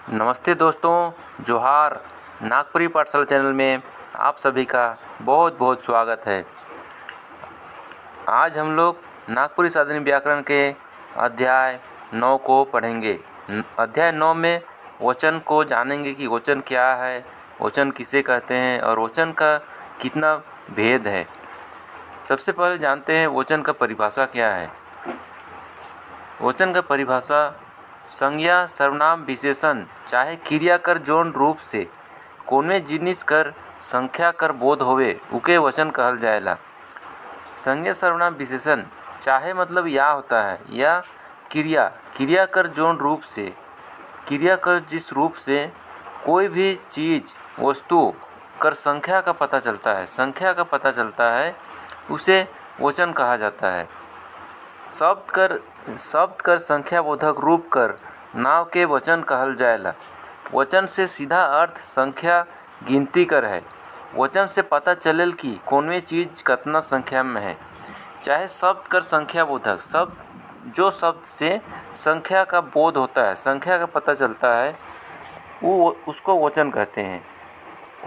नमस्ते दोस्तों, जोहार। नागपुरी पाठशाला चैनल में आप सभी का बहुत बहुत स्वागत है। आज हम लोग नागपुरी साधनी व्याकरण के अध्याय 9 को पढ़ेंगे। अध्याय 9 में वचन को जानेंगे कि वचन क्या है, वचन किसे कहते हैं और वचन का कितना भेद है। सबसे पहले जानते हैं वचन का परिभाषा क्या है। वचन का परिभाषा संज्ञा सर्वनाम विशेषण चाहे क्रिया कर जौन रूप से कोनवे जिनिस कर संख्या कर बोध होवे उके वचन कहल जाएला। संज्ञा सर्वनाम विशेषण चाहे मतलब या होता है या क्रिया कर जौन रूप से, क्रिया कर जिस रूप से कोई भी चीज वस्तु कर संख्या का पता चलता है उसे वचन कहा जाता है। शब्द कर संख्या बोधक रूप कर नाव के वचन कहल जाएला। वचन से सीधा अर्थ संख्या गिनती कर है। वचन से पता चलेल कि कौनवे चीज कतना संख्या में है। चाहे शब्द कर संख्या बोधक, जो शब्द से संख्या का बोध होता है, संख्या का पता चलता है, वो उसको वचन कहते हैं।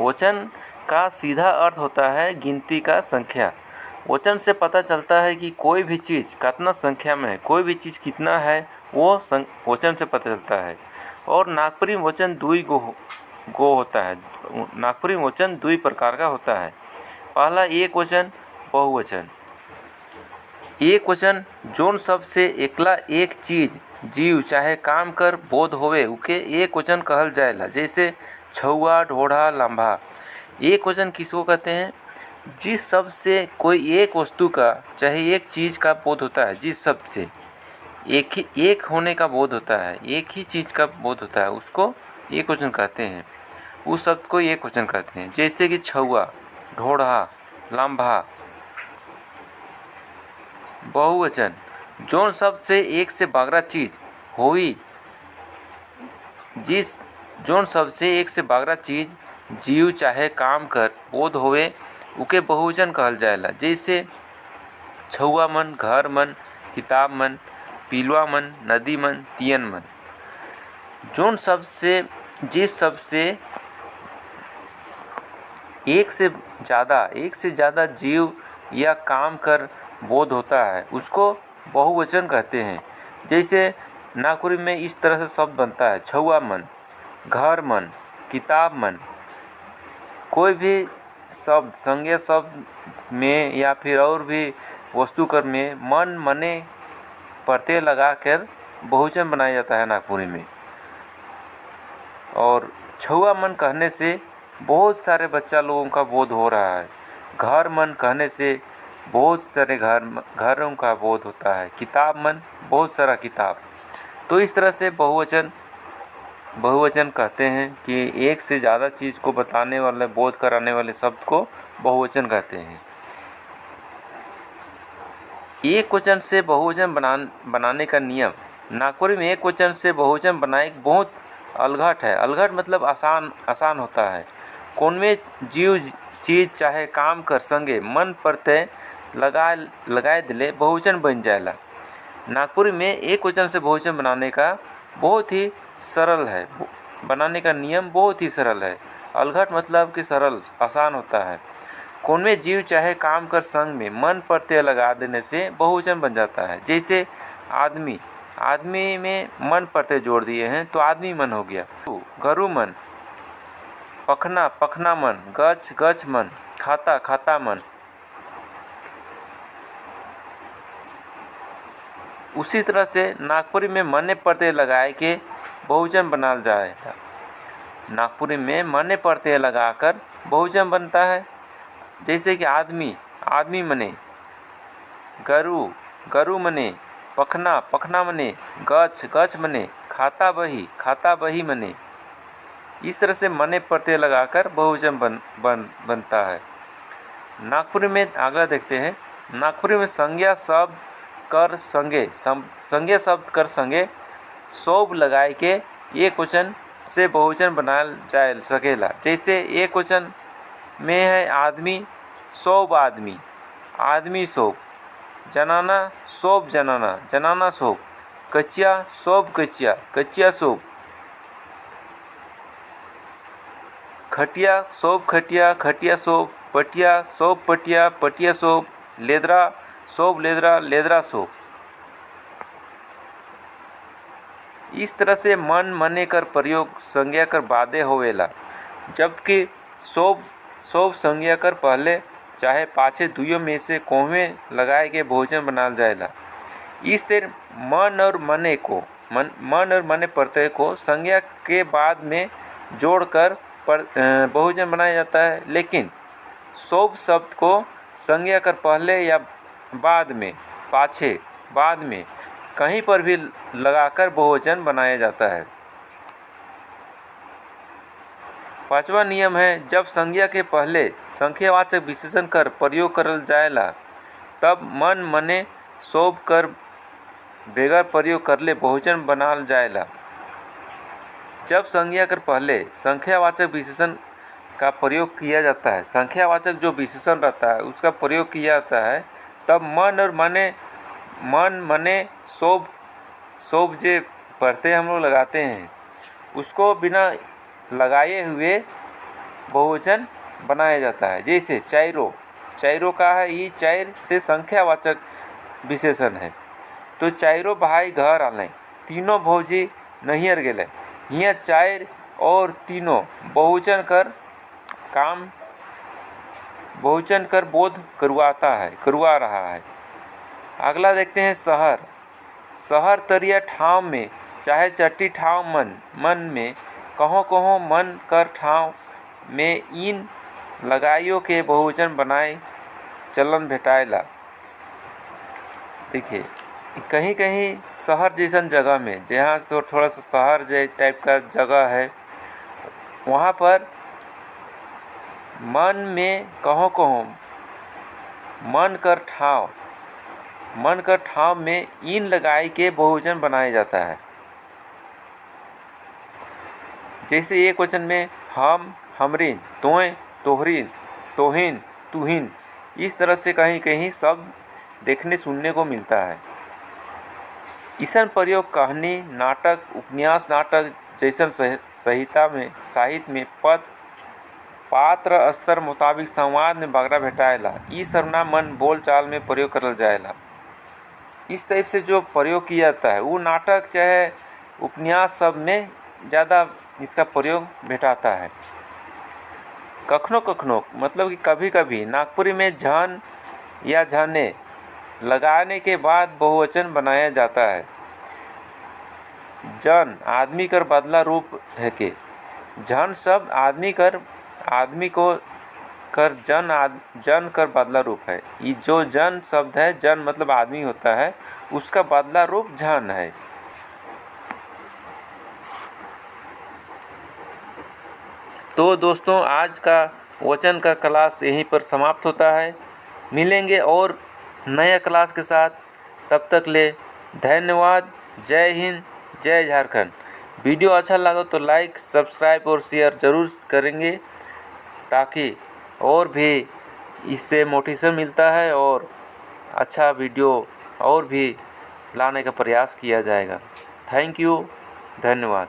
वचन का सीधा अर्थ होता है गिनती का संख्या। वचन से पता चलता है कि कोई भी चीज़ कितना संख्या में है, कोई भी चीज़ कितना है, वो वचन से पता चलता है। और नागपुरी वचन दुई गो होता है। नागपुरी वचन दुई प्रकार का होता है। पहला एक वचन, बहुवचन। एक वचन जोन शब्द से एकला एक चीज जीव चाहे काम कर बोध होवे उके एक वचन कहल जाएला। जैसे छुआ, ढोढ़ा, लांभा। एक वचन किसको कहते हैं? जिस शब्द से कोई एक वस्तु का चाहे एक चीज़ का बोध होता है, जिस शब्द से एक होने का बोध होता है, एक ही चीज़ का बोध होता है, उसको एक वचन कहते हैं। उस शब्द को एक वचन कहते हैं। जैसे कि छुआ, ढोढ़ा, लांभा। बहुवचन जोन शब्द से एक से बागरा चीज होई, जोन शब्द से एक से बागरा चीज जीव चाहे काम कर बोध होवे उके बहुवचन कहल जाएला। जैसे छुआ मन, घर मन, किताब मन, पिलवा मन, नदी मन, तियन मन। जोन शब्द से जिस शब्द से एक से ज़्यादा जीव या काम कर बोध होता है उसको बहुवचन कहते हैं। जैसे नागपुरी में इस तरह से शब्द बनता है छुआ मन, घर मन, किताब मन। कोई भी शब्द संज्ञा शब्द में या फिर और भी वस्तु कर में मन मने प्रत्यय लगा कर बहुवचन बनाया जाता है नागपुरी में। और छुआ मन कहने से बहुत सारे बच्चा लोगों का बोध हो रहा है। घर मन कहने से बहुत सारे घरों का बोध होता है। किताब मन, बहुत सारा किताब। तो इस तरह से बहुवचन कहते हैं कि एक से ज़्यादा चीज़ को बताने वाले, बोध कराने वाले शब्द को बहुवचन कहते हैं। एक वचन से बहुवचन बनाने का नियम। नागपुरी में एक वचन से बहुवचन बनाए बहुत अलघट है। अलघट मतलब आसान होता है। कौनवे जीव चीज चाहे काम कर संगे मन प्रत्यय लगाए दिले बहुवचन बन जाएला। नागपुरी में एक वचन से बहुवचन बनाने का बहुत ही सरल है, बनाने का नियम बहुत ही सरल है। अलघट मतलब कि सरल, आसान होता है। कौनवे जीव चाहे काम कर संग में मन प्रत्यय लगा देने से बहुवचन बन जाता है। जैसे आदमी में मन प्रत्यय जोड़ दिए हैं तो आदमी मन हो गया। गरु मन, पखना मन, गच मन, खाता मन। उसी तरह से नागपुरी में मने प्रत्यय लगाए के बहुवचन बनाल जाएगा। नागपुरी में मने प्रत्यय लगाकर बहुवचन बनता है। जैसे कि आदमी मने, गरु मने, पखना मने, गच मने, खाता बही मने। इस तरह से मने प्रत्यय लगाकर बहुवचन बनता है। नागपुरी में अगला देखते हैं। नागपुरी में संज्ञा शब्द कर संगे सोब लगाए के एक वचन से बहुवचन बनाया जा सकेला। जैसे एक वचन में है आदमी सोब, जनाना सोब, कचिया सोब, खटिया सोप खटिया, खटिया सोप पटिया, सोप पटिया, पटिया सोप लेदरा, सोप लेदरा, लेदरा सोप। इस तरह से मन मने कर प्रयोग संज्ञा कर बादे होवेला, जबकि सोप सोप संज्ञा कर पहले चाहे पाछे दुइयों में से कोहवे लगाए के बहुवचन बनाल जाएला। इस तरह मन और मने प्रत्यय को संज्ञा के बाद में जोड़कर बहुवचन बनाया जाता है, लेकिन सोप शब्द को संज्ञा कर पहले या बाद में, पाछे, बाद में कहीं पर भी लगाकर बहुवचन बनाया जाता है। पांचवा नियम है, जब संज्ञा के पहले संख्यावाचक विशेषण कर प्रयोग करल जाएला तब मन मने सोप कर बेगर प्रयोग करले बहुवचन बनाल जाएला। जब संज्ञा कर पहले संख्यावाचक विशेषण का प्रयोग किया जाता है, संख्यावाचक जो विशेषण रहता है उसका प्रयोग किया जाता है, तब मन मने सोप जे प्रत्यय हम लोग लगाते हैं उसको बिना लगाए हुए बहुवचन बनाया जाता है। जैसे चाइरो का है, ये चाइर से संख्यावाचक विशेषण है। तो चाइरो भाई घर आले, तीनों भौजी नैहर गेले, यहाँ चाइर और तीनों बहुवचन कर बोध करवा रहा है। अगला देखते हैं शहर तरिया ठाव में चाहे चट्टी ठाव मन में कहो मन कर ठाव में इन लगाइयों के बहुवचन बनाए चलन भेटाएला। देखिए कहीं कहीं शहर जैसन जगह में, जहाँ तो थोड़ा सा शहर जैसे टाइप का जगह है, वहाँ पर मन में कहो मन कर ठाव में इन लगाई के बहुवचन बनाया जाता है। जैसे एक वचन में हम, हमरीन, तोय, तोहरीन, तोहिन, तुहिन, इस तरह से कहीं कहीं शब्द देखने सुनने को मिलता है। इसन प्रयोग कहानी, नाटक, उपन्यास नाटक जैसन साहित्य में पद पात्र स्तर मुताबिक संवाद में बगरा भेटाएला। ई सर्वनाम मन बोल चाल में प्रयोग करल जाएला। इस टाइप से जो प्रयोग किया जाता है वो नाटक चाहे उपन्यास सब में ज़्यादा इसका प्रयोग भेटाता है। कखनो मतलब कि कभी कभी नागपुरी में झन या झने लगाने के बाद बहुवचन बनाया जाता है। जन आदमी कर बदला रूप है के जन शब्द आदमी को कर जन कर बदला रूप है। ये जो जन शब्द है, जन मतलब आदमी होता है, उसका बदला रूप जन है। तो दोस्तों आज का वचन का क्लास यहीं पर समाप्त होता है। मिलेंगे और नया क्लास के साथ, तब तक ले धन्यवाद। जय हिंद, जय झारखंड। वीडियो अच्छा लगा तो लाइक, सब्सक्राइब और शेयर ज़रूर करेंगे, ताकि और भी इससे मोटिवेशन मिलता है और अच्छा वीडियो और भी लाने का प्रयास किया जाएगा। थैंक यू, धन्यवाद।